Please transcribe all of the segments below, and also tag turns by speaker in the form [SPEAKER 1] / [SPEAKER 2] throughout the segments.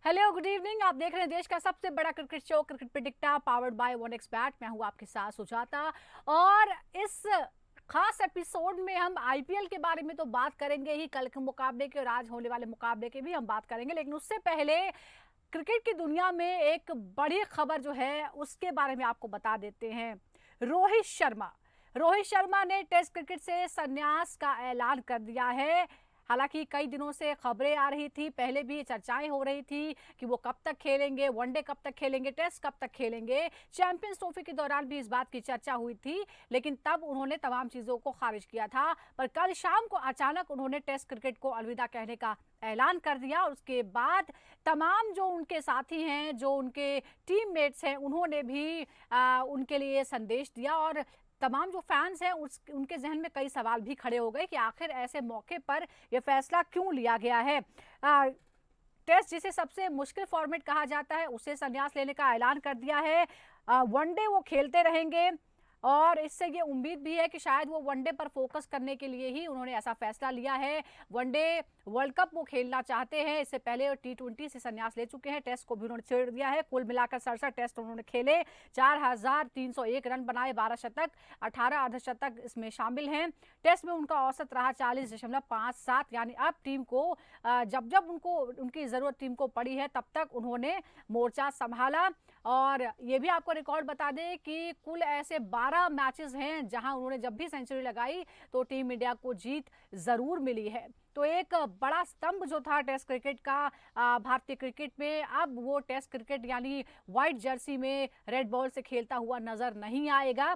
[SPEAKER 1] Hello good evening. आप देख रहे हैं देश का सबसे बड़ा cricket show cricket predictor powered by one x bat. मैं हूं आपके साथ सुजाता और इस खास एपिसोड में हम आईपीएल के बारे में तो बात करेंगे ही, कल के मुकाबले के और आज होने वाले मुकाबले के भी हम बात करेंगे, लेकिन उससे पहले क्रिकेट की दुनिया में एक बड़ी खबर जो है उसके बारे में आपको बता देते हैं। रोहित शर्मा ने टेस्ट क्रिकेट से संन्यास का ऐलान कर दिया है। हालांकि कई दिनों से खबरें आ रही थी, पहले भी चर्चाएं हो रही थी कि वो कब तक खेलेंगे, वनडे कब तक खेलेंगे, टेस्ट कब तक खेलेंगे। चैंपियंस ट्रॉफी के दौरान भी इस बात की चर्चा हुई थी, लेकिन तब उन्होंने तमाम चीजों को खारिज किया था। पर कल शाम को अचानक उन्होंने टेस्ट क्रिकेट को अलविदा कहने का ऐलान कर दिया और उसके बाद तमाम जो उनके साथी हैं, जो उनके टीममेट्स हैं, उन्होंने भी उनके लिए संदेश दिया और तमाम जो फैंस हैं उनके जहन में कई सवाल भी खड़े हो गए कि आखिर ऐसे मौके पर यह फैसला क्यों लिया गया है। टेस्ट जिसे सबसे मुश्किल फॉर्मेट कहा जाता है उसे संन्यास लेने का ऐलान कर दिया है। वनडे वो खेलते रहेंगे और इससे ये उम्मीद भी है कि शायद वो वनडे पर फोकस करने के लिए ही उन्होंने ऐसा फैसला लिया है। वनडे वर्ल्ड कप वो खेलना चाहते हैं। इससे पहले T20 से संन्यास ले चुके हैं, टेस्ट को भी उन्होंने छोड़ दिया है। कुल मिलाकर 67 टेस्ट उन्होंने खेले, 4301 रन बनाए, 12 शतक, 18 अर्धशतक इसमें शामिल हैं। टेस्ट में उनका औसत रहा 40.57, यानी अब टीम को जब जब उनकी जरूरत टीम को पड़ी है तब तक उन्होंने मोर्चा संभाला। और ये भी आपको रिकॉर्ड बता दें कि कुल ऐसे 12 मैचेस हैं जहां उन्होंने जब भी सेंचुरी लगाई तो टीम इंडिया को जीत जरूर मिली है। तो एक बड़ा स्तंभ जो था टेस्ट क्रिकेट का भारतीय क्रिकेट में, अब वो टेस्ट क्रिकेट यानी व्हाइट जर्सी में रेड बॉल से खेलता हुआ नजर नहीं आएगा।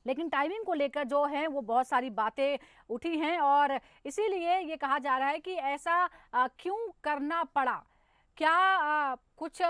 [SPEAKER 1] लेकिन टाइमिंग को लेकर जो है वो बहुत सारी बातें उठी हैं और इसीलिए ये कहा जा रहा है कि ऐसा क्यों करना पड़ा। क्या कुछ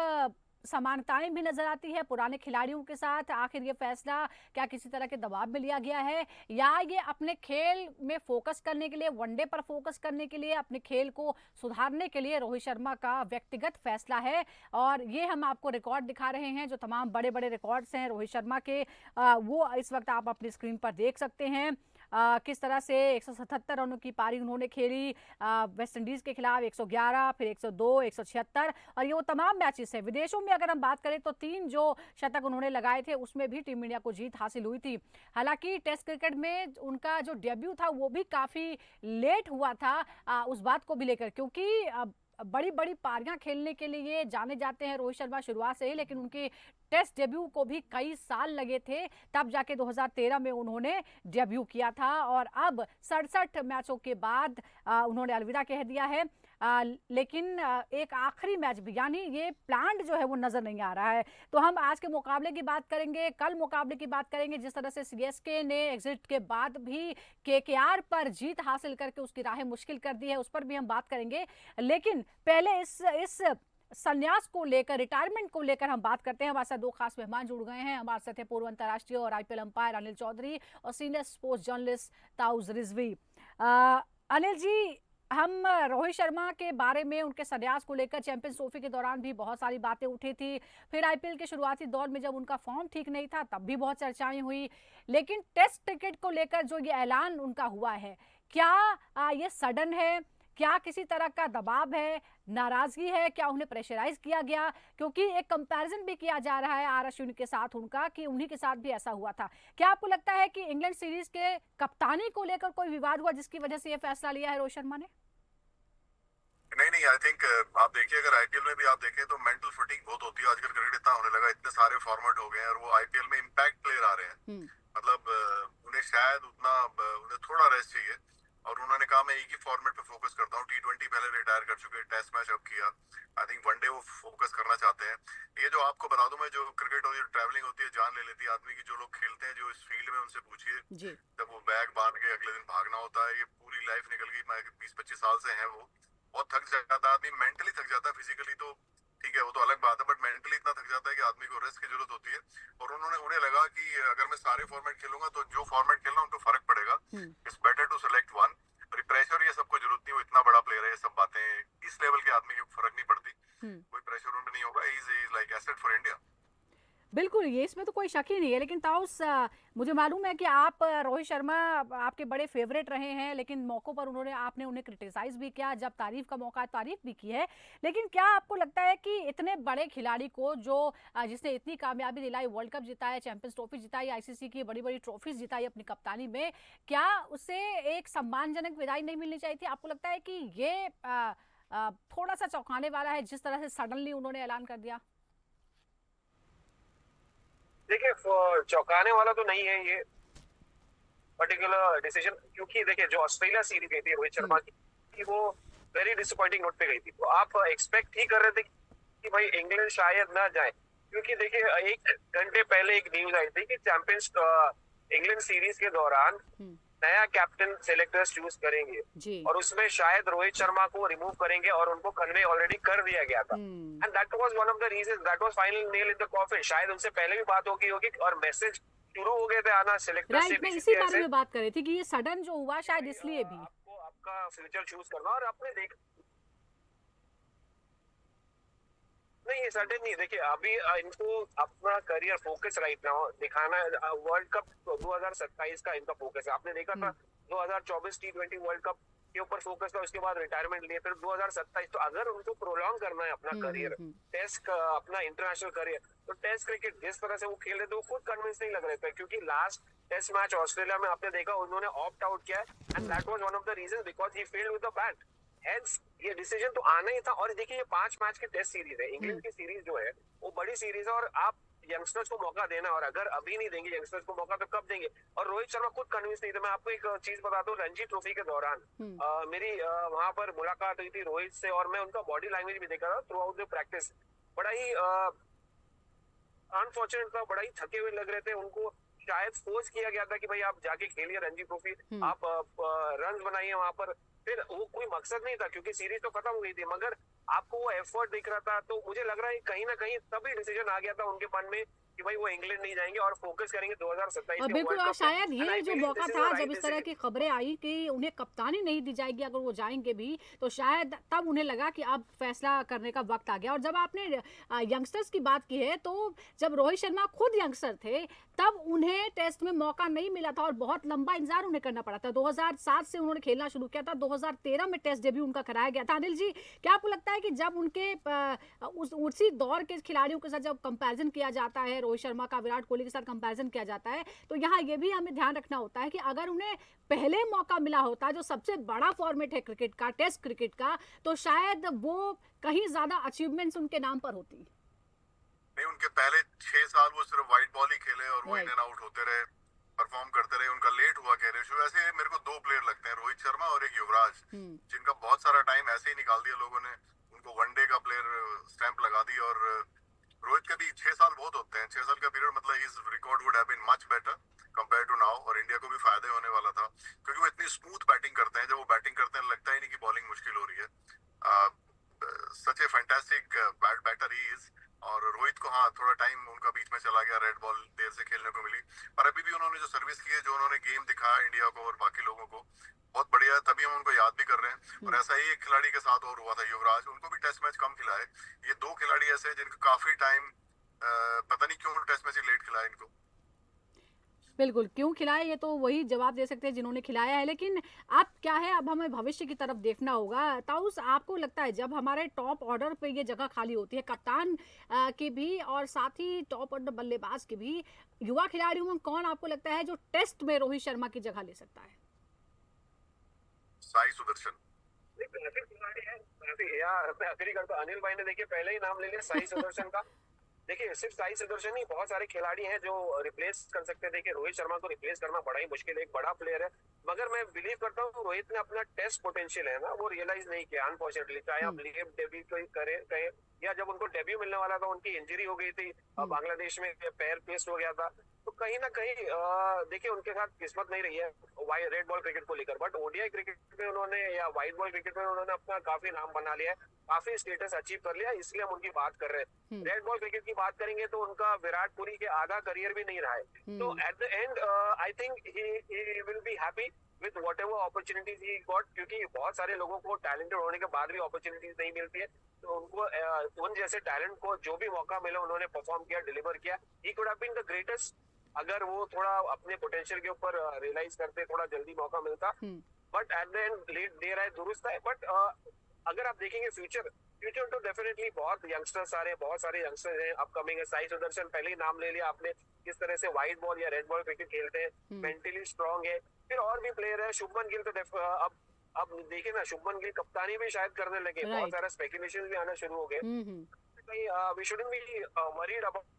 [SPEAKER 1] समानताएं भी नजर आती है पुराने खिलाड़ियों के साथ? आखिर ये फैसला क्या किसी तरह के दबाव में लिया गया है, या ये अपने खेल में फोकस करने के लिए, वनडे पर फोकस करने के लिए, अपने खेल को सुधारने के लिए रोहित शर्मा का व्यक्तिगत फैसला है? और ये हम आपको रिकॉर्ड दिखा रहे हैं, जो तमाम बड़े बड़े रिकॉर्ड्स हैं रोहित शर्मा के, वो इस वक्त आप अपनी स्क्रीन पर देख सकते हैं। किस तरह से 177 रनों की पारी उन्होंने खेली वेस्ट इंडीज के खिलाफ, 111, फिर 102, 176, और ये वो तमाम मैचेस हैं। विदेशों में अगर हम बात करें तो 3 जो शतक उन्होंने लगाए थे उसमें भी टीम इंडिया को जीत हासिल हुई थी। हालांकि टेस्ट क्रिकेट में उनका जो डेब्यू था वो भी काफी लेट हुआ था, उस बात को भी लेकर, क्योंकि बड़ी बड़ी पारियां खेलने के लिए जाने जाते हैं रोहित शर्मा शुरुआत से ही, लेकिन उनके टेस्ट डेब्यू को भी कई साल लगे थे, तब जाके 2013 में उन्होंने डेब्यू किया था। और अब 67 मैचों के बाद उन्होंने अलविदा कह दिया है। लेकिन एक आखिरी मैच भी, यानी ये प्लान जो है वो नजर नहीं आ रहा है। तो हम आज के मुकाबले की बात करेंगे, कल मुकाबले की बात करेंगे, जिस तरह से सीएसके ने एग्जिट के बाद भी केकेआर पर जीत हासिल करके उसकी राहें मुश्किल कर दी है, उस पर भी हम बात करेंगे। लेकिन पहले इस संन्यास को लेकर, रिटायरमेंट को लेकर हम बात करते हैं। हमारे साथ 2 खास मेहमान जुड़ गए हैं। हमारे साथ है पूर्व अंतर्राष्ट्रीय और आईपीएल अंपायर अनिल चौधरी और सीनियर स्पोर्ट्स जर्नलिस्ट ताउज रिजवी। अनिल जी, हम रोहित शर्मा के बारे में, उनके संन्यास को लेकर चैंपियंस ट्रॉफी के दौरान भी बहुत सारी बातें उठी थी, फिर आईपीएल के शुरुआती दौर में जब उनका फॉर्म ठीक नहीं था तब भी बहुत चर्चाएं हुई। लेकिन टेस्ट क्रिकेट को लेकर जो ये ऐलान उनका हुआ है, क्या ये सडन है? क्या किसी तरह का दबाव है, नाराजगी है? क्या उन्हें प्रेशराइज किया गया? क्योंकि एक कंपैरिजन भी किया जा रहा है आर अश्विन के साथ उनका, कि उन्हीं के साथ भी ऐसा हुआ था। क्या आपको लगता है कि इंग्लैंड सीरीज के कप्तानी को लेकर कोई विवाद हुआ जिसकी वजह से यह फैसला लिया है रोहित शर्मा ने?
[SPEAKER 2] नहीं नहीं, आई थिंक आप देखिए, अगर आईपीएल में भी आप देखें तो मेंटल फटीग बहुत होती है आजकल। क्रिकेट इतना होने लगा, इतने सारे फॉर्मेट हो गए हैं और वो आईपीएल में इम्पैक्ट प्लेयर आ रहे हैं। मतलब उन्हें शायद उतना उन्हें थोड़ा रेस्ट चाहिए और उन्होंने कहा मैं एक ही फॉर्मेट पे फोकस करता हूँ। T20 पहले रिटायर कर चुके हैं, टेस्ट मैच अब किया, आई थिंक वनडे वो फोकस करना चाहते हैं। ये जो आपको बता दूं मैं, जो क्रिकेट होती है, ट्रैवलिंग होती है, जान ले लेती है आदमी की। जो लोग खेलते हैं, जो इस फील्ड में, उनसे पूछिए, जब वो बैग बांध के अगले दिन भागना होता है, ये पूरी लाइफ निकल गई, मैं 20-25 साल से है, वो बहुत थक जाता है आदमी। मेंटली थक जाता है, फिजिकली तो ठीक है, वो तो अलग बात है, बट मेंटली इतना थक जाता है कि आदमी को रेस्ट की जरूरत होती है। और उन्हें लगा कि अगर मैं सारे फॉर्मेट खेलूंगा तो जो फॉर्मेट खेलना उनको फर्क पड़ेगा। It's better to select one. Pressure ये सबको जरूरत नहीं, वो इतना बड़ा प्लेयर है, ये सब बातें इस लेवल के आदमी को फर्क नहीं पड़ती। कोई प्रेशर उन पे नहीं होगा, is like asset for India.
[SPEAKER 1] बिल्कुल, ये इसमें तो कोई शक ही नहीं है। लेकिन ताऊस, मुझे मालूम है कि आप रोहित शर्मा आपके बड़े फ़ेवरेट रहे हैं, लेकिन मौकों पर आपने उन्हें क्रिटिसाइज़ भी किया, जब तारीफ़ का मौका है तारीफ़ भी की है। लेकिन क्या आपको लगता है कि इतने बड़े खिलाड़ी को जो जिसने इतनी कामयाबी दिलाई, वर्ल्ड कप जीता है, चैंपियंस ट्रॉफी जिताई, आईसीसी की बड़ी-बड़ी ट्रॉफीज़ जिताई अपनी कप्तानी में, क्या उसे एक सम्मानजनक विदाई नहीं मिलनी चाहिए थी? आपको लगता है कि ये थोड़ा-सा चौंकाने वाला है, जिस तरह से सडनली उन्होंने ऐलान कर दिया?
[SPEAKER 3] देखिए चौंकाने वाला तो नहीं है ये पर्टिकुलर डिसीजन, क्योंकि देखिए जो ऑस्ट्रेलिया सीरीज गई थी रोहित शर्मा की वो वेरी डिसअपॉइंटिंग नोट पे गई थी। तो आप एक्सपेक्ट ही कर रहे थे कि भाई इंग्लैंड शायद ना जाए, क्योंकि देखिए 1 घंटे पहले एक न्यूज आई थी कि चैंपियंस इंग्लैंड सीरीज के दौरान नया कैप्टन सेलेक्टर्स चूज करेंगे
[SPEAKER 1] जी।
[SPEAKER 3] और उसमें शायद रोहित शर्मा को रिमूव करेंगे और उनको कन्वे ऑलरेडी कर दिया गया था। And that was one of the reasons, that was final nail in the coffin. शायद उनसे पहले भी बात होगी होगी और मैसेज शुरू हो गए थे आना सेलेक्टर से
[SPEAKER 1] राइट, मैं इसी
[SPEAKER 3] बीसीसीआई
[SPEAKER 1] बारे
[SPEAKER 3] से,
[SPEAKER 1] में बात कर रही थी कि ये सडन जो हुआ शायद इसलिए भी।
[SPEAKER 3] आपको आपका फ्यूचर चूज करना और आपने देख नहीं, ये सडन नहीं। देखिए अभी इनको अपना करियर फोकस राइट नाउ दिखाना है। वर्ल्ड कप 2027 का इनका फोकस है। आपने देखा था 2024 T20 वर्ल्ड कप के ऊपर फोकस था, उसके बाद रिटायरमेंट लिए, फिर 2027। तो अगर उनको प्रोलॉन्ग करना है अपना करियर, टेस्ट अपना इंटरनेशनल करियर, तो टेस्ट क्रिकेट जिस तरह से वो खेल रहे थे वो खुद कन्विंस नहीं लग रहे थे, क्योंकि लास्ट टेस्ट मैच ऑस्ट्रेलिया में आपने देखा उन्होंने ऑप्ट आउट किया है and that was one of the reasons because he failed with the bat. Hence ये डिसीजन तो आना ही था। और देखिए ये 5 मैच की टेस्ट सीरीज है, इंग्लैंड की सीरीज जो है वो बड़ी सीरीज है और आप यंगस्टर्स को मौका देना, और अगर अभी नहीं देंगे यंगस्टर्स को मौका तो कब देंगे? और रोहित शर्मा खुद कन्विंस नहीं थे। मैं आपको एक चीज बताता हूँ, रणजी ट्रॉफी के दौरान मेरी वहां पर मुलाकात हुई थी रोहित से और मैं उनका बॉडी लैंग्वेज भी देखा था थ्रू आउट द प्रैक्टिस। बड़ा ही अनफॉर्चुनेट था, बड़ा ही थके हुए लग रहे थे। उनको शायद फोर्स किया गया था कि भाई आप जाके खेलिए रणजी ट्रॉफी, आप रन बनाइए वहां पर। फिर वो कोई मकसद नहीं था क्योंकि सीरीज तो खत्म हो गई थी, मगर आपको वो एफर्ट दिख रहा था। तो मुझे लग रहा है कहीं ना कहीं तभी डिसीजन आ गया था उनके मन में कि भाई वो इंग्लैंड नहीं जाएंगे और फोकस करेंगे 2027
[SPEAKER 1] और
[SPEAKER 3] के
[SPEAKER 1] बिल्कुल,
[SPEAKER 3] वर्ल्ड
[SPEAKER 1] और
[SPEAKER 3] कप पे।
[SPEAKER 1] शायद
[SPEAKER 3] एंड
[SPEAKER 1] ये
[SPEAKER 3] आई
[SPEAKER 1] जो
[SPEAKER 3] बिलीव
[SPEAKER 1] मौका
[SPEAKER 3] दिस इज
[SPEAKER 1] था
[SPEAKER 3] द
[SPEAKER 1] जब
[SPEAKER 3] राइट
[SPEAKER 1] इस तरह
[SPEAKER 3] डिसीजन।
[SPEAKER 1] की खबरें आई कि उन्हें कप्तानी नहीं दी जाएगी अगर वो जाएंगे भी, तो शायद तब उन्हें लगा कि अब फैसला करने का वक्त आ गया। और जब आपने यंगस्टर्स की बात की है, तो जब रोहित शर्मा खुद यंगस्टर थे तब उन्हें टेस्ट में मौका नहीं मिला था और बहुत लंबा इंतजार उन्हें करना पड़ा था। 2007 से उन्होंने खेलना शुरू किया था, 2013 में टेस्ट डेब्यू उनका कराया गया था। अनिल जी, क्या आपको लगता है कि जब उनके उसी दौर के खिलाड़ियों के साथ जब कंपैरिजन किया जाता है, रोहित शर्मा का विराट कोहली के साथ कंपैरिजन किया जाता है, तो यहाँ ये भी हमें ध्यान रखना होता है कि अगर उन्हें पहले मौका मिला होता, जो सबसे बड़ा फॉर्मेट है क्रिकेट का, टेस्ट क्रिकेट का, तो शायद वो कहीं ज्यादा अचीवमेंट्स उनके नाम पर होती।
[SPEAKER 2] नहीं, उनके पहले 6 साल वो सिर्फ व्हाइट बॉल ही खेले और वो इन एंड आउट होते रहे, परफॉर्म करते रहे। उनका लेट हुआ कैरियर शुरू। ऐसे मेरे को 2 प्लेयर लगते हैं, रोहित शर्मा और एक युवराज, जिनका बहुत सारा टाइम ऐसे ही निकाल दिया लोगों ने, उनको वनडे का प्लेयर स्टैंप लगा दी। और रोहित के भी 6 साल बहुत होते हैं, 6 साल का पीरियड, मतलब his record would have been much better compare to now. और इंडिया को भी फायदे होने वाला था क्योंकि वो इतनी स्मूथ बैटिंग करते हैं। जब वो बैटिंग करते हैं लगता ही नहीं कि बॉलिंग मुश्किल हो रही है। Such a fantastic batter he is. और रोहित को हाँ थोड़ा टाइम उनका बीच में चला गया, रेड बॉल देर से खेलने को मिली, पर अभी भी उन्होंने जो सर्विस की है, जो उन्होंने गेम दिखाया इंडिया को और बाकी लोगों को, बहुत बढ़िया है। तभी हम उनको याद भी कर रहे हैं। और ऐसा ही एक खिलाड़ी के साथ और हुआ था, युवराज, उनको भी टेस्ट मैच कम खिलाए। ये 2 खिलाड़ी ऐसे हैं जिनका काफी टाइम पता नहीं क्यों टेस्ट मैच लेट खिलाया इनको।
[SPEAKER 1] बिल्कुल, क्यों खिलाया ये तो वही जवाब दे सकते हैं जिन्होंने खिलाया है। लेकिन अब क्या है, अब हमें भविष्य की तरफ देखना होगा। ताऊस, आपको लगता है जब हमारे टॉप ऑर्डर पे ये जगह खाली होती है, कप्तान की भी और साथ ही टॉप ऑर्डर बल्लेबाज की भी, युवा खिलाड़ियों में कौन आपको लगता है जो टेस्ट में रोहित शर्मा की जगह ले सकता है?
[SPEAKER 2] साई सुदर्शन।
[SPEAKER 3] मैं अग्री करता हूं। अनिल भाई ने देखिए पहले ही नाम ले लिया साई सुदर्शन का। देखिए सिर्फ साई सुदर्शन नहीं, बहुत सारे खिलाड़ी हैं जो रिप्लेस कर सकते हैं। देखिए रोहित शर्मा को रिप्लेस करना बड़ा ही मुश्किल है, एक बड़ा प्लेयर है, मगर मैं बिलीव करता हूँ रोहित ने अपना टेस्ट पोटेंशियल है ना वो रियलाइज नहीं किया अनफॉर्चुनेटली। चाहे आप लीव डेब्यू करें या जब उनको डेब्यू मिलने वाला था उनकी इंजरी हो गई थी, बांग्लादेश में पैर पेस्ट हो गया था। तो कहीं ना कहीं देखिए उनके साथ किस्मत नहीं रही है रेड बॉल क्रिकेट को लेकर, बट ओडीआई क्रिकेट में उन्होंने या व्हाइट बॉल क्रिकेट में उन्होंने अपना काफी नाम बना लिया है, काफी स्टेटस अचीव कर लिया, इसलिए हम उनकी बात कर रहे हैं। रेड बॉल क्रिकेट की बात करेंगे तो उनका विराट कोहली के आधा करियर भी नहीं रहा है। तो eight the and I think he will be happy with whatever opportunities he got, क्योंकि बहुत सारे लोगों को टैलेंटेड होने के बाद भी अपॉर्चुनिटीज नहीं मिलती है। तो उनको उन जैसे टैलेंट को जो भी मौका मिला उन्होंने परफॉर्म किया, डिलीवर किया। He could have been the greatest अगर वो थोड़ा अपने पोटेंशियल के ऊपर रियलाइज करते, थोड़ा जल्दी मौका मिलता। But at the end late देर आए दुरुस्त है। बट अगर आप देखेंगे फ्यूचर तो डेफिनेटली बहुत यंगस्टर्स आ रहे हैं, बहुत सारे यंगस्टर्स हैं अपकमिंग है। साई सुदर्शन पहले ही नाम ले लिया आपने, किस तरह से व्हाइट बॉल या रेड बॉल क्रिकेट खेलते हैं, मेंटली स्ट्रांग है। फिर और भी प्लेयर है, शुभमन गिल तो अब देखिए ना, शुभमन गिल कप्तानी भी शायद करने लगे, बहुत सारा स्पेकुलेशन भी आना शुरू हो गए। We shouldn't be worried about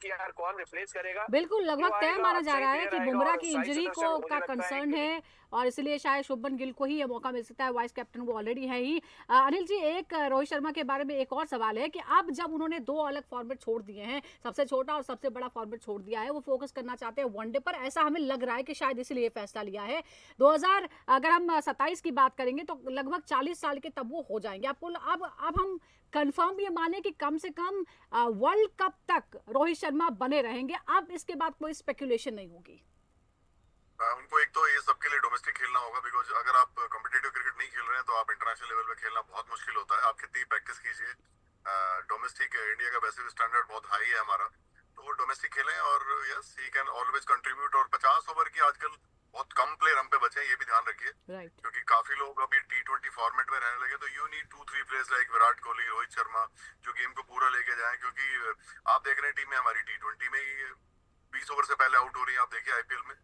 [SPEAKER 3] कि यार कौन रिप्लेस करेगा।
[SPEAKER 1] बिल्कुल लगभग तय माना जा रहा है कि बुमराह की इंजरी को का कंसर्न है और इसलिए शायद शुभमन गिल को ही ये मौका मिल सकता है। वाइस कैप्टन वो ऑलरेडी है ही। अनिल जी, एक रोहित शर्मा के बारे में एक और सवाल है कि अब जब उन्होंने दो अलग फॉर्मेट छोड़ दिए हैं, सबसे छोटा और सबसे बड़ा फॉर्मेट छोड़ दिया है, वो फोकस करना चाहते हैं वनडे पर, ऐसा हमें लग रहा है कि शायद इसलिए फैसला लिया है। 2000 अगर हम 27 की बात करेंगे तो लगभग 40 साल के तब वो हो जाएंगे। आपको अब हम कंफर्म ये माने कि कम से कम वर्ल्ड कप तक रोहित शर्मा बने रहेंगे, अब इसके बाद कोई स्पेकुलेशन नहीं होगी?
[SPEAKER 2] उनको एक तो ये सबके लिए डोमेस्टिक खेलना होगा, बिकॉज अगर आप कॉम्पिटिटिव क्रिकेट नहीं खेल रहे हैं तो आप इंटरनेशनल लेवल पे खेलना बहुत मुश्किल होता है। आप कितनी प्रैक्टिस कीजिए, डोमेस्टिक इंडिया का वैसे भी स्टैंडर्ड बहुत हाई है हमारा, तो वो डोमेस्टिक खेलें और yes he can always contribute. और 50 ओवर की आजकल बहुत कम प्लेयर हम पे बचे हैं, ये भी ध्यान रखिए, क्योंकि काफी लोग अभी T20 फॉर्मेट में रहने लगे। तो you need 2-3 players like Virat Kohli, Rohit Sharma, जो गेम को पूरा लेके जाएं। क्योंकि आप देख रहे हैं टीम में हमारी T20 में ही 20 ओवर से पहले आउट हो रही है, आप देखिए आईपीएल में।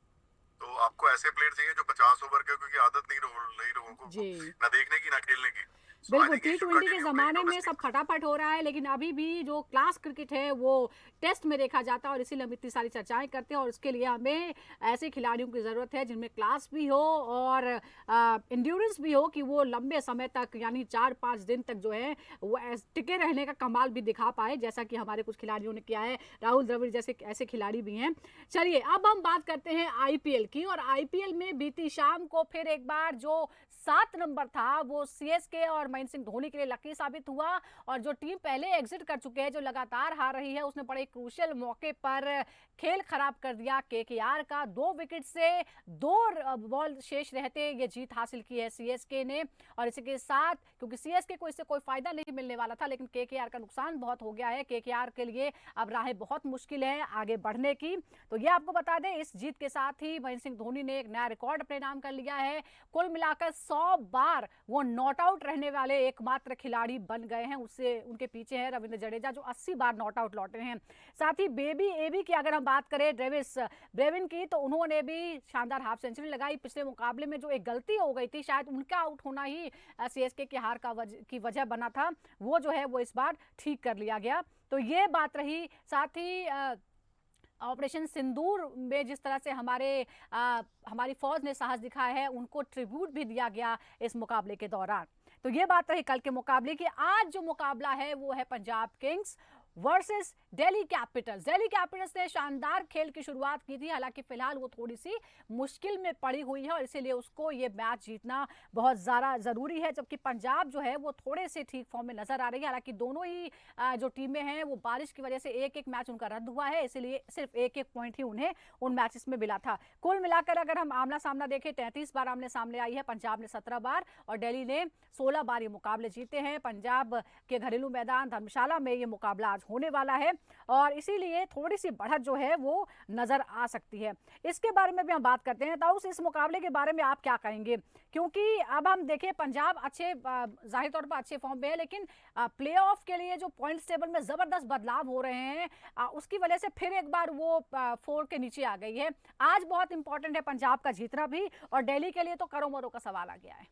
[SPEAKER 2] तो आपको ऐसे प्लेयर चाहिए जो 50 ओवर के, क्योंकि आदत नहीं लोगों को ना देखने की ना खेलने की।
[SPEAKER 1] बिल्कुल, T20 के ज़माने में सब फटाफट हो रहा है, लेकिन अभी भी जो क्लास क्रिकेट है वो टेस्ट में देखा जाता है और इसीलिए हम इतनी सारी चर्चाएं करते हैं। और उसके लिए हमें ऐसे खिलाड़ियों की ज़रूरत है जिनमें क्लास भी हो और इंड्योरेंस भी हो, कि वो लंबे समय तक यानी 4-5 दिन तक जो है वो टिके रहने का कमाल भी दिखा पाए, जैसा कि हमारे कुछ खिलाड़ियों ने किया है। राहुल द्रविड़ जैसे ऐसे खिलाड़ी भी हैं। चलिए अब हम बात करते हैं आईपीएल की। और आईपीएल में बीती शाम को फिर एक बार जो 7 नंबर था वो सीएसके और महेंद्र सिंह धोनी के लिए लकी साबित हुआ। और जो टीम पहले एग्जिट कर चुके हैं, जो लगातार हार रही है, उसने बड़े क्रूशियल मौके पर खेल खराब कर दिया। केकेआर का 2 विकेट से 2 बॉल शेष रहते ये जीत हासिल की है सीएसके ने। और इसी के साथ, क्योंकि सीएसके को इससे कोई फायदा नहीं मिलने वाला था, लेकिन केकेआर का नुकसान बहुत हो गया है। केकेआर के लिए अब राहें बहुत मुश्किल है आगे बढ़ने की। तो ये आपको बता दें, इस जीत के साथ ही महेंद्र सिंह धोनी ने एक नया रिकॉर्ड अपने नाम कर लिया है। कुल मिलाकर 100 बार वो नॉट आउट रहने वाले एकमात्र खिलाड़ी बन गए हैं। उससे उनके पीछे है रविंद्र जडेजा जो 80 बार नॉट आउट लौटे हैं। साथ ही बेबी एबी की अगर हम बात करें, डेविस ब्रेविन की, तो उन्होंने भी शानदार हाफ सेंचुरी लगाई। पिछले मुकाबले में जो एक गलती हो गई थी, शायद उनका आउट होना ही सीएसके की हार की वजह बना था, वो जो है वो इस बार ठीक कर लिया गया। तो ये बात रही। साथ ही ऑपरेशन सिंदूर में जिस तरह से हमारी फौज ने साहस दिखाया है, उनको ट्रिब्यूट भी दिया गया इस मुकाबले के दौरान। तो ये बात रही कल के मुकाबले की। आज जो मुकाबला है वो है Punjab Kings versus Delhi Capitals. Delhi Capitals ने शानदार खेल की शुरुआत की थी, हालांकि फिलहाल वो थोड़ी सी मुश्किल में पड़ी हुई है और इसीलिए उसको ये मैच जीतना बहुत ज़्यादा ज़रूरी है। जबकि पंजाब जो है वो थोड़े से ठीक फॉर्म में नजर आ रही है। हालांकि दोनों ही जो टीमें हैं वो बारिश की वजह से एक मैच उनका रद्द हुआ है, इसीलिए सिर्फ एक पॉइंट ही उन्हें उन मैचेस में मिला था। कुल मिलाकर अगर हम आमना सामना देखें, 33 बार आमने सामने आई है, पंजाब ने 17 बार और दिल्ली ने 16 बार ये मुकाबले जीते हैं। पंजाब के घरेलू मैदान धर्मशाला में ये मुकाबला आज होने वाला है और इसीलिए थोड़ी सी बढ़त जो है वो नजर आ सकती है। इसके बारे में भी हम बात करते हैं। ताउस, इस मुकाबले के बारे में आप क्या कहेंगे? क्योंकि अब हम देखें पंजाब जाहिर तौर पर अच्छे फॉर्म में है, लेकिन प्लेऑफ के लिए जो पॉइंट्स टेबल में जबरदस्त बदलाव हो रहे हैं, उसकी वजह से फिर एक बार वो 4 के नीचे आ गई है। आज बहुत इंपॉर्टेंट है पंजाब का जीतना भी, और दिल्ली के लिए तो करो मरो का सवाल आ गया है।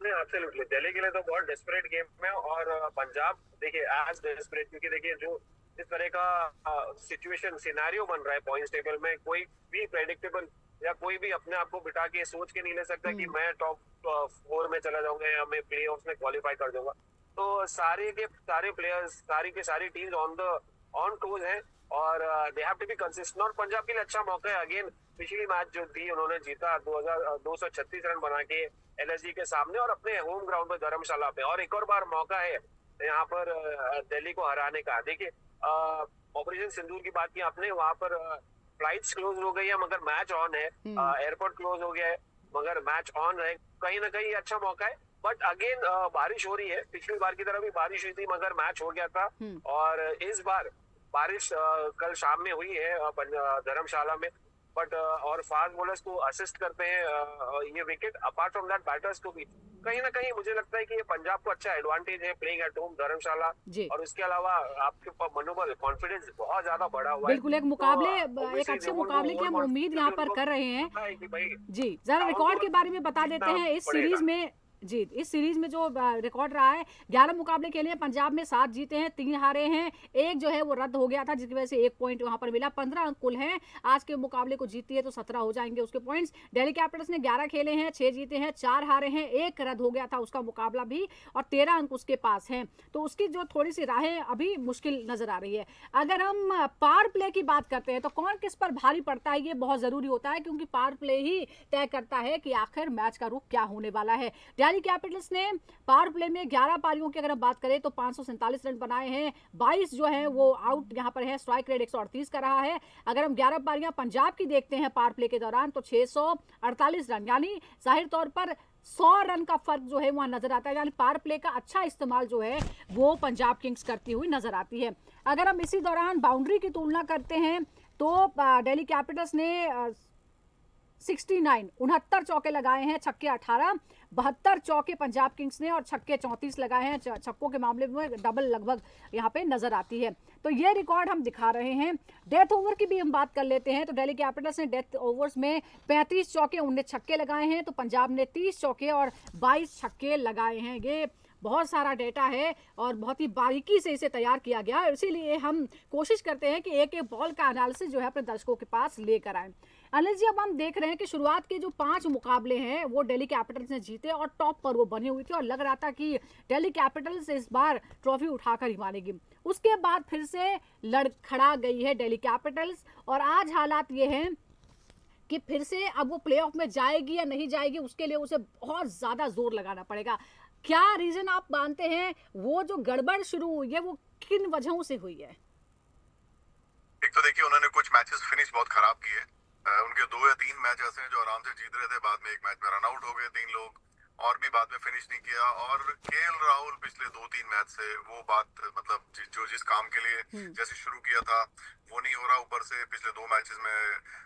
[SPEAKER 3] एब्सोल्युटली, दिल्ली के लिए तो बहुत डेस्परेट गेम है और पंजाब देखिए एज डेस्परेट, क्योंकि देखिए जो इस तरह का सिचुएशन सिनेरियो बन रहा है पॉइंट्स टेबल में, कोई भी प्रेडिक्टेबल या कोई भी अपने आप को बिठा के सोच के नहीं ले सकता कि मैं टॉप 4 में चला जाऊंगा या मैं प्लेऑफ्स में क्वालिफाई कर जाऊंगा। तो सारे के सारे प्लेयर्स, सारी की सारी टीम्स ऑन टूज हैं और they have to be consistent. और पंजाब के लिए अच्छा मौका है, अगेन पिछली मैच जो थी उन्होंने जीता 236 रन बना के एलएसजी के सामने और अपने होम ग्राउंड पे धर्मशाला पे, और एक और बार मौका है यहाँ पर दिल्ली को हराने का। देखिए ऑपरेशन सिंदूर की बात की आपने, वहां पर फ्लाइट्स क्लोज हो गई है मगर मैच ऑन है, एयरपोर्ट क्लोज हो गया है मगर मैच ऑन है। कहीं ना कहीं अच्छा मौका है बट अगेन बारिश हो रही है, पिछली बार की तरह भी बारिश हुई थी मगर मैच हो गया था। और इस बार बारिश कल शाम में हुई है धर्मशाला में, बट और फास्ट बॉलर्स को असिस्ट करते हैं ये wicket. Apart from that batters को भी कहीं ना कहीं मुझे लगता है कि ये पंजाब को अच्छा एडवांटेज है प्लेइंग एट होम धर्मशाला। और उसके अलावा आपके मनोबल कॉन्फिडेंस बहुत ज्यादा बढ़ा हुआ है।
[SPEAKER 1] बिल्कुल, एक मुकाबले एक अच्छे मुकाबले की हम उम्मीद यहाँ पर कर रहे हैं। जी, जरा रिकॉर्ड के बारे में बता देते हैं इस सीरीज में। जी, इस सीरीज में जो रिकॉर्ड रहा है, 11 मुकाबले खेले हैं पंजाब में, 7 जीते हैं, 3 हारे हैं, एक जो है वो रद्द हो गया था जिसकी वजह से 1 पॉइंट वहां पर मिला। 15 अंक कुल हैं। आज के मुकाबले को जीती है तो 17 हो जाएंगे उसके पॉइंट्स। दिल्ली कैपिटल्स ने 11 खेले हैं, 6 जीते हैं, 4 हारे हैं, 1 रद्द हो गया था उसका मुकाबला भी, और 13 अंक उसके पास हैं। तो उसकी जो थोड़ी सी राहें अभी मुश्किल नजर आ रही है। अगर हम पावर प्ले की बात करते हैं तो कौन किस पर भारी पड़ता है, ये बहुत जरूरी होता है क्योंकि पावर प्ले ही तय करता है कि आखिर मैच का रुख क्या होने वाला है। दिल्ली कैपिटल्स ने पावर प्ले में 11 पारियों की अगर हम बात करें तो 547 रन बनाए हैं, 22 जो है वो आउट यहाँ पर है, स्ट्राइक रेट 138 का रहा है। अगर हम 11 पारियां पंजाब की देखते हैं पावर प्ले के दौरान तो 648 रन, यानी जाहिर तौर पर 100 रन का फर्क जो है वहां नजर आता है, यानी पावर प्ले का अच्छा इस्तेमाल जो है वो पंजाब किंग्स करती हुई नजर आती है। अगर हम इसी दौरान बाउंड्री की तुलना करते हैं तो दिल्ली कैपिटल्स ने 69 चौके लगाए हैं, छक्के 18, 72 चौके पंजाब किंग्स ने और छक्के 34 लगाए हैं। छक्कों के मामले में डबल लगभग यहाँ पे नजर आती है। तो ये रिकॉर्ड हम दिखा रहे हैं। डेथ ओवर की भी हम बात कर लेते हैं तो दिल्ली कैपिटल्स ने डेथ ओवर्स में 35 चौके 19 छक्के लगाए हैं, तो पंजाब ने 30 चौके और 22 छक्के लगाए हैं। ये बहुत सारा डेटा है और बहुत ही बारीकी से इसे तैयार किया गया है, इसीलिए हम कोशिश करते हैं कि एक एक बॉल का एनालिसिस जो है अपने दर्शकों के पास लेकर आए। अनिल जी, अब हम देख रहे हैं कि शुरुआत के जो 5 मुकाबले हैं वो दिल्ली कैपिटल्स ने जीते और टॉप पर वो बनी हुई थी और लग रहा था कि दिल्ली कैपिटल्स इस बार ट्रॉफी उठाकर ही मानेगी। उसके बाद फिर से लड़खड़ा गई है दिल्ली कैपिटल्स और आज हालात ये हैं कि फिर से अब वो प्लेऑफ में जाएगी या नहीं जाएगी, उसके लिए उसे बहुत ज्यादा जोर लगाना पड़ेगा। क्या रीजन आप मानते हैं वो जो गड़बड़ शुरू हुई है वो किन वजहों से हुई है?
[SPEAKER 2] एक तो देखिए उन्होंने कुछ मैचेस फिनिश बहुत खराब किए। उनके 2 या 3 मैच ऐसे हैं जो आराम से जीत रहे थे, बाद में एक मैच में रन आउट हो गए 3 लोग और भी बाद में फिनिश नहीं किया। और केएल राहुल पिछले 2-3 मैच से वो बात मतलब जो जिस काम के लिए जैसे शुरू किया था वो नहीं हो रहा। ऊपर से पिछले 2 मैचेस में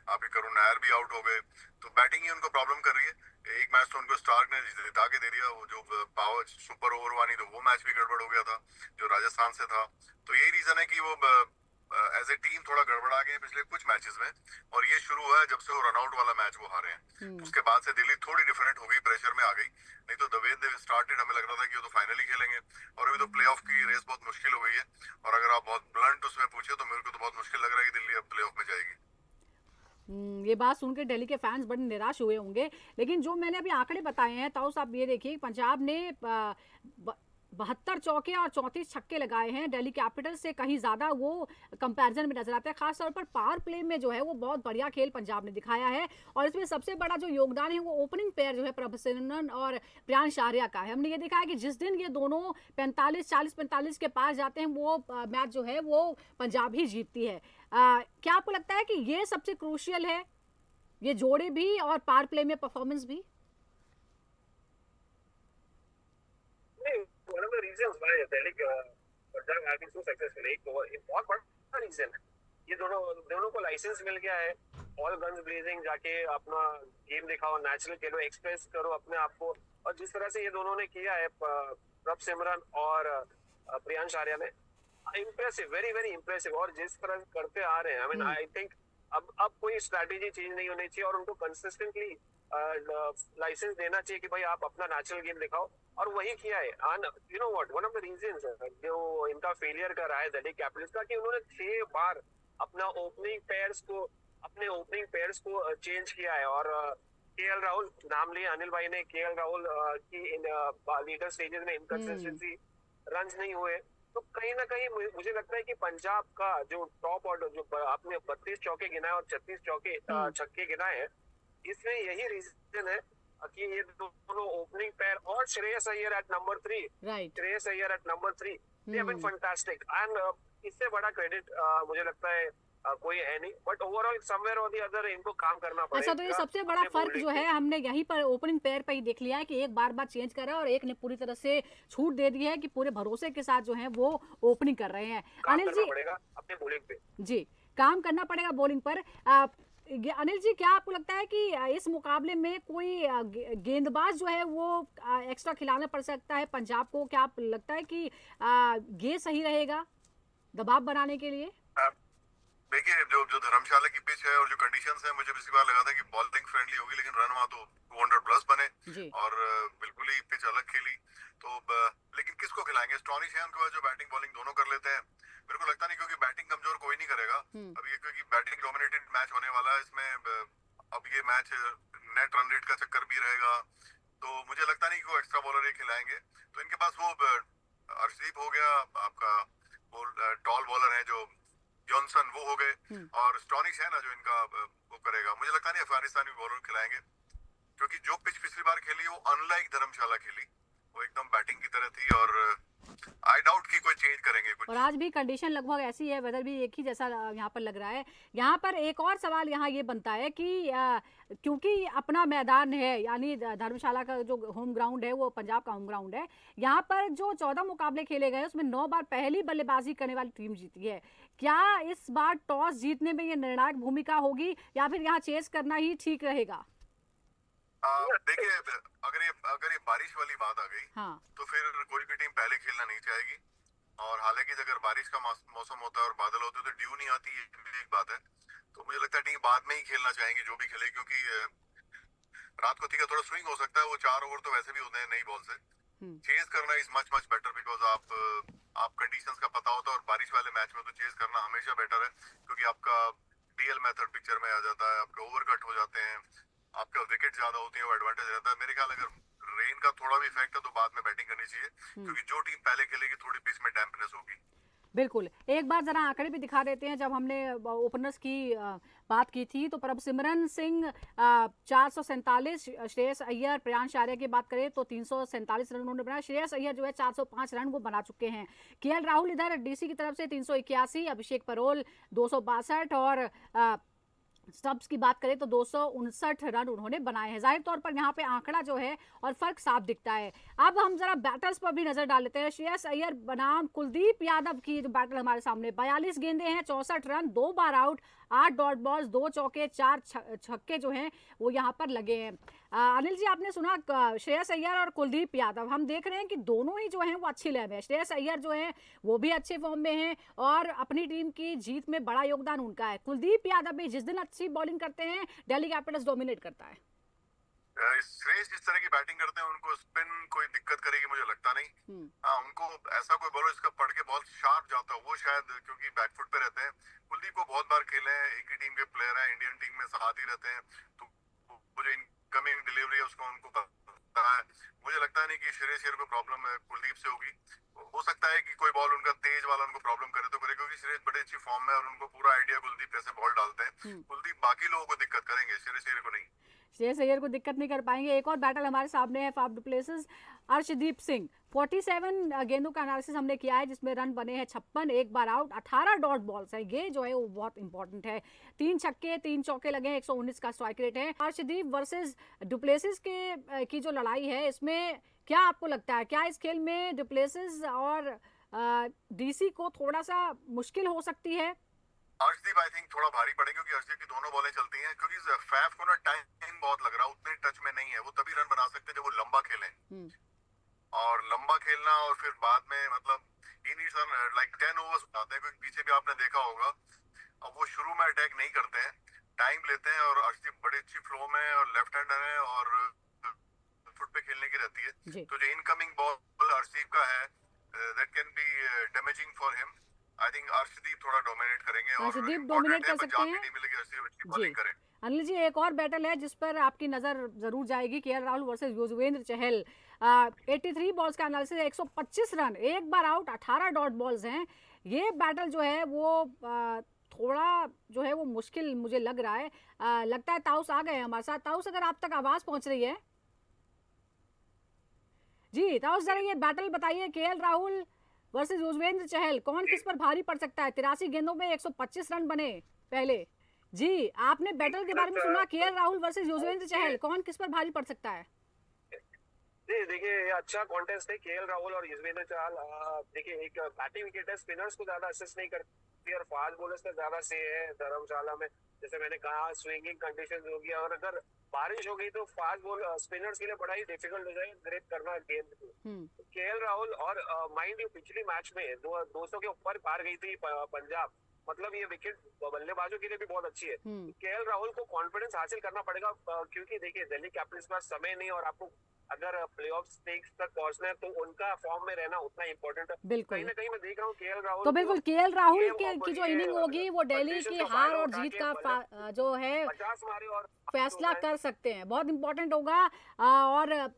[SPEAKER 2] आपके करुण नायर भी आउट हो गए, तो बैटिंग ही उनको प्रॉब्लम कर रही है। एक मैच तो उनको स्टार्क ने जिता के दे दिया, वो जो पावर सुपर ओवर वाली, तो वो मैच भी गड़बड़ हो गया था जो राजस्थान से था। तो यही रीजन है कि वो एज ए टीम थोड़ा गड़बड़ा गए पिछले कुछ मैचेस में, और ये शुरू हुआ है जब से वो रनआउट वाला मैच वो हारे हैं। उसके बाद से दिल्ली थोड़ी डिफरेंट हो गई, प्रेशर में आ गई। नहीं तो द वे दे स्टार्टेड हमें लग रहा था कि वो तो फाइनली खेलेंगे, और अभी तो प्लेऑफ की रेस बहुत मुश्किल हो गई है। और अगर आप बहुत ब्लंट उसमें पूछे तो मेरे को तो बहुत मुश्किल लग रहा है कि दिल्ली अब प्लेऑफ में जाएगी।
[SPEAKER 1] ये बात सुनकर दिल्ली के फैंस बड़े निराश हुए होंगे, लेकिन जो मैंने अभी आंकड़े बताए हैं ताऊ साहब, ये देखिए पंजाब ने 72 चौके और 34 छक्के लगाए हैं, दिल्ली कैपिटल्स से कहीं ज्यादा वो कंपैरिजन में नजर आता है। खासतौर पर पावर प्ले में जो है वो बहुत बढ़िया खेल पंजाब ने दिखाया है और इसमें सबसे बड़ा जो योगदान है वो ओपनिंग पेयर जो है प्रभसिमरन और प्रियांश आर्या का है। हमने ये देखा है कि जिस दिन ये दोनों 40-45 के पास जाते हैं वो मैच जो है वो पंजाब ही जीतती है। क्या आपको लगता है कि ये सबसे क्रूशियल है, ये जोड़े भी और पावर प्ले में परफॉर्मेंस भी?
[SPEAKER 3] One of the reasons why Delhi Punjab have been so successful, एक बहुत बड़ा रीजन है ये दोनों को लाइसेंस मिल गया है। ऑल गन्स ब्लेजिंग जाके अपना गेम दिखाओ, नेचुरल खेलो, एक्सप्रेस करो अपने आप को, और जिस तरह से ये दोनों ने किया है प्रभसिमरन और प्रियांश आर्या ने, इम्प्रेसिव, वेरी वेरी इम्प्रेसिव। और जिस तरह करते आ रहे हैं, आई मीन आई थिंक अब कोई स्ट्रैटेजी चेंज नहीं होनी चाहिए और उनको कंसिस्टेंटली लाइसेंस देना चाहिए कि भाई आप अपना नेचुरल गेम दिखाओ, और वही किया है। You know what, one of the reasons जो इनका फेलियर कर रहा है दिल्ली कैपिटल्स का, कि उन्होंने 6 बार अपने ओपनिंग पेयर्स को चेंज किया है। और केएल राहुल नाम लिए अनिल भाई ने, केएल राहुल की इन लीडर स्टेजेस में इनकंसिस्टेंसी, रन्स नहीं हुए, तो कहीं ना कहीं मुझे लगता है कि पंजाब का जो टॉप ऑर्डर जो आपने 32 चौके गिनाए और 36 चौके छक्के गिनाए हैं, इसमें यही रीजन है कि ये दोनों ओपनिंग पेयर और Shreyas Iyer at number 3, Shreyas Iyer at number 3, they have been fantastic. And इससे बड़ा क्रेडिट मुझे लगता है कोई है नहीं, बट ओवरऑल समवेयर और द अदर इनको काम करना पड़ेगा।
[SPEAKER 1] अच्छा, तो ये सबसे बड़ा
[SPEAKER 3] अपने
[SPEAKER 1] फर्क
[SPEAKER 3] bowling
[SPEAKER 1] जो है
[SPEAKER 3] पे।
[SPEAKER 1] हमने यहीं पर ओपनिंग पेयर पे ही देख लिया है कि एक बार बार चेंज कर रहा है और एक ने पूरी तरह से छूट दे दी है कि पूरे भरोसे के साथ जो है वो ओपनिंग कर रहे हैं।
[SPEAKER 3] काम
[SPEAKER 1] अनिल
[SPEAKER 3] करना
[SPEAKER 1] जी,
[SPEAKER 3] पड़ेगा अपने बॉलिंग पे।
[SPEAKER 1] जी, काम करना पड़ेगा बॉलिंग पर। अनिल जी, क्या आपको लगता है कि इस मुकाबले में कोई गेंदबाज जो है वो एक्स्ट्रा खिलाना पड़ सकता है पंजाब को? क्या आप लगता है कि ये सही रहेगा दबाव बनाने के लिए?
[SPEAKER 2] देखिए, जो जो धर्मशाला की पिच है और जो कंडीशंस है, मुझे पिछली बार लगा था कि बॉलिंग फ्रेंडली होगी, लेकिन रन वहां तो 200 प्लस बने
[SPEAKER 1] जी।
[SPEAKER 2] और बिल्कुल ही पिच अलग खेली। तो लेकिन किसको खिलाएंगे? स्टॉनिश है उनके पास जो बैटिंग बॉलिंग दोनों कर लेते हैं। मेरे को लगता नहीं, क्योंकि बैटिंग कमजोर कोई नहीं करेगा अब ये, क्योंकि बैटिंग डोमिनेटेड मैच होने वाला है इसमें। अब ये मैच नेट रन रेट का चक्कर भी रहेगा, तो मुझे लगता नहीं कि वो एक्स्ट्रा बॉलर ये खिलाएंगे। तो इनके पास वो अर्शदीप हो गया आपका, वो टॉल बॉलर है जो जॉनसन, वो हो गए, और स्टॉनिश है ना जो इनका वो करेगा। मुझे लगता नहीं अफगानिस्तानी बॉलर खिलाएंगे, क्योंकि जो पिच पिछली बार खेली वो अनलाइक धर्मशाला खेली, वो एकदम बैटिंग की तरह थी, और आई डाउट कि कोई चेंज करेंगे कुछ।
[SPEAKER 1] और आज भी कंडीशन लगभग ऐसी है, वेदर भी एक ही जैसा यहाँ पर लग रहा है। यहाँ पर एक और सवाल यहाँ ये बनता है कि क्योंकि अपना मैदान है, यानी धर्मशाला का जो होम ग्राउंड है वो पंजाब का होम ग्राउंड है, यहाँ पर जो 14 मुकाबले खेले गए उसमें 9 बार पहली बल्लेबाजी करने वाली टीम जीती है। क्या इस बार टॉस जीतने में ये निर्णायक भूमिका होगी या फिर यहाँ चेस करना ही ठीक रहेगा?
[SPEAKER 2] देखिए, अगर ये बारिश वाली बात आ गई,
[SPEAKER 1] हाँ।
[SPEAKER 2] तो फिर कोई भी टीम पहले खेलना नहीं चाहेगी। और हालांकि अगर बारिश का मौसम होता है और बादल होते हैं तो ड्यू नहीं आती, ये भी एक बात है। तो मुझे लगता है टीम बाद में ही खेलना चाहेंगी जो भी खेले, क्योंकि रात को ठीक है थोड़ा स्विंग हो सकता है, वो 4 ओवर तो वैसे भी होते हैं नई बॉल से। चेज करना is much much better, because आप कंडीशंस का पता होता है, और बारिश वाले मैच में तो चेज करना हमेशा बेटर है, क्योंकि आपका डीएल मेथड पिक्चर में आ जाता है, आपके ओवर कट हो जाते हैं, आपका विकेट ज्यादा होती है, वो एडवांटेज रहता है। मेरे ख्याल अगर रेन का थोड़ा भी इफेक्ट है तो बाद में बैटिंग करनी चाहिए, क्योंकि जो टीम पहले खेलेगी थोड़ी पिच में डैम्पनेस होगी।
[SPEAKER 1] बिल्कुल, एक बार जरा आंकड़े भी दिखा देते हैं। जब हमने ओपनर्स की बात की थी तो प्रभसिमरन सिंह 447, श्रेयस अय्यर, प्रियांश आर्या की बात करें तो 347 रन उन्होंने बनाया। श्रेयस अय्यर जो है 405 रन वो बना चुके हैं। केएल राहुल इधर डीसी की तरफ से 381, अभिषेक परोल 262 और स्टब्स की बात करें तो 259 रन उन्होंने बनाए हैं। जाहिर तौर पर यहाँ पे आंकड़ा जो है और फर्क साफ दिखता है। अब हम जरा बैटर्स पर भी नजर डाल लेते हैं। श्रेयस अय्यर बनाम कुलदीप यादव की जो बैटल हमारे सामने, 42 गेंदे हैं, 64 रन, 2 बार आउट, 8 डॉट बॉल्स, 2 चौके, 4 छक्के जो हैं वो यहाँ पर लगे हैं। अनिल जी, आपने सुना श्रेयस अय्यर और कुलदीप यादव, हम देख रहे हैं कि दोनों ही जो हैं वो अच्छी लय में। श्रेयस अय्यर जो है वो भी अच्छे फॉर्म में हैं और अपनी टीम की जीत में बड़ा योगदान उनका है। कुलदीप यादव भी जिस दिन अच्छी बॉलिंग करते हैं दिल्ली कैपिटल्स डोमिनेट करता है।
[SPEAKER 2] श्रेयस जिस तरह की बैटिंग करते हैं उनको स्पिन कोई दिक्कत करेगी मुझे लगता नहीं। उनको ऐसा कोई बॉलर जिसका पढ़ के बहुत शार्प जाता है वो शायद, क्योंकि बैकफुट पे रहते हैं। कुलदीप को बहुत बार खेले हैं, एक ही टीम के प्लेयर हैं, इंडियन टीम में साथ ही रहते हैं, तो वो जो इनकमिंग डिलीवरी है उसको उनको पता है। मुझे लगता नहीं कि श्रेयस अय्यर को प्रॉब्लम कुलदीप से होगी। हो सकता है कि कोई बॉल उनका तेज वाला उनको प्रॉब्लम करे तो करे, क्योंकि श्रेयस बड़े अच्छी फॉर्म में और उनको पूरा आइडिया कुलदीप कैसे बॉल डालते हैं। कुलदीप बाकी लोगों को दिक्कत करेंगे, श्रेयस अय्यर को नहीं।
[SPEAKER 1] श्रेयस अय्यर को दिक्कत नहीं कर पाएंगे। एक और बैटल हमारे सामने है फाफ डुप्लेसिस, अर्शदीप सिंह। 47 गेंदों का एनालिसिस हमने किया है जिसमें रन बने हैं 56, 1 बार आउट, 18 डॉट बॉल्स है। ये जो है वो बहुत इंपॉर्टेंट है। 3 छक्के, 3 चौके लगे हैं, 119 का स्ट्राइक रेट है। अर्शदीप वर्सेस डुप्लेसिस की जो लड़ाई है इसमें क्या आपको लगता है, क्या इस खेल में डुप्लेसिस और डीसी को थोड़ा सा मुश्किल हो सकती है?
[SPEAKER 2] अर्शदीप आई थिंक थोड़ा भारी पड़े, क्योंकि अर्शदीप की दोनों बॉलें चलती हैं, क्योंकि फैफ को ना टाइम बहुत लग रहा है, उतने टच में नहीं है। वो तभी रन बना सकते हैं जब वो लंबा खेलें, और लंबा खेलना और फिर बाद में मतलब ही नीड्स लाइक 10 ओवर्स आते हैं, क्योंकि पीछे भी आपने देखा होगा अब वो शुरू में अटैक नहीं करते हैं, टाइम लेते हैं। और अर्शदीप बड़ी अच्छी फ्लो में और लेफ्ट हैंडर है और फुट पे खेलने की रहती है, तो जो इनकमिंग बॉल अर्शदीप का है that can be damaging for him. I think Arshdeep थोड़ा डोमिनेट करेंगे,
[SPEAKER 1] अर्शदीप डोमिनेट कर सकते हैं
[SPEAKER 2] जी।
[SPEAKER 1] अनिल जी, एक और बैटल है जिस पर आपकी नजर जरूर जाएगी, KL Rahul versus Yuzvendra Chahal. 83 balls का एनालिसिस है, 125 रन, 1 बार आउट, 18 डॉट बॉल्स हैं। ये बैटल जो है वो थोड़ा जो है वो मुश्किल मुझे लग रहा है। लगता है ताउस आ गए हैं हमारे साथ। ताउस, अगर आप तक आवाज पहुंच रही है जी, ताउस जरा ये बैटल बताइए, केएल राहुल वर्सेस युजवेंद्र चहल, कौन किस पर भारी पड़ सकता है? 83 गेंदों में 125 रन बने। पहले जी। आपने बैटल के बारे में सुना, केएल राहुल वर्सेस युजवेंद्र चहल, कौन किस पर भारी पड़ सकता है?
[SPEAKER 3] जी देखिए, ये अच्छा कॉन्टेस्ट है। केएल राहुल और युजवेंद्र चहल, देखिए एक बैटिंग विकेट है, स्पिनर्स को ज्यादा असिस्ट नहीं करती और फास्ट बॉलर्स का ज्यादा से है धर्मशाला में। जैसे मैंने कहा, स्विंगिंग कंडीशंस होगी और अगर बारिश हो गई तो फास्ट बॉल स्पिनर्स के लिए बड़ा ही डिफिकल्ट हो जाएगा ग्रिप करना गेंद को। केएल राहुल और माइंड यू, पिछली मैच में 200 के ऊपर पार गई थी पंजाब, मतलब ये विकेट बल्लेबाजों के लिए भी बहुत अच्छी है। केएल राहुल को कॉन्फिडेंस हासिल करना पड़ेगा, क्योंकि देखिए दिल्ली कैपिटल्स के पास समय नहीं और आपको अगर प्लेऑफ स्टेज तक पहुंचना है तो उनका फॉर्म में रहना उतना इंपॉर्टेंट है।
[SPEAKER 1] बिल्कुल।
[SPEAKER 3] कहीं ना कहीं मैं देख रहा हूँ केएल राहुल
[SPEAKER 1] तो बिल्कुल केएल राहुल की जो इनिंग होगी वो दिल्ली की हार और जीत का जो है
[SPEAKER 3] 50 मारे और
[SPEAKER 1] फैसला कर सकते हैं, बहुत इंपॉर्टेंट होगा। और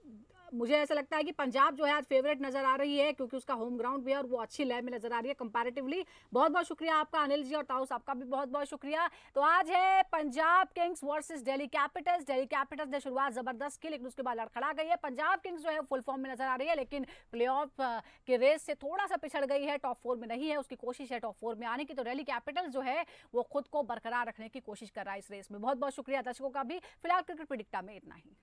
[SPEAKER 1] मुझे ऐसा लगता है कि पंजाब जो है आज फेवरेट नजर आ रही है, क्योंकि उसका होम ग्राउंड भी है और वो अच्छी लय में नजर आ रही है कंपैरेटिवली। बहुत बहुत शुक्रिया आपका अनिल जी, और ताउस आपका भी बहुत बहुत शुक्रिया। तो आज है Punjab Kings versus Delhi Capitals. Delhi Capitals ने शुरुआत जबरदस्त की, लेकिन उसके बाद लड़खड़ा गई है। पंजाब किंग्स जो है फुल फॉर्म में नजर आ रही है, लेकिन प्लेऑफ के रेस से थोड़ा सा पिछड़ गई है, टॉप 4 में नहीं है। उसकी कोशिश है टॉप 4 में आने की। तो दिल्ली कैपिटल्स जो है वो खुद को बरकरार रखने की कोशिश कर रहा है इस रेस में। बहुत बहुत शुक्रिया दर्शकों का भी। फिलहाल क्रिकेट प्रेडिक्टा में इतना ही।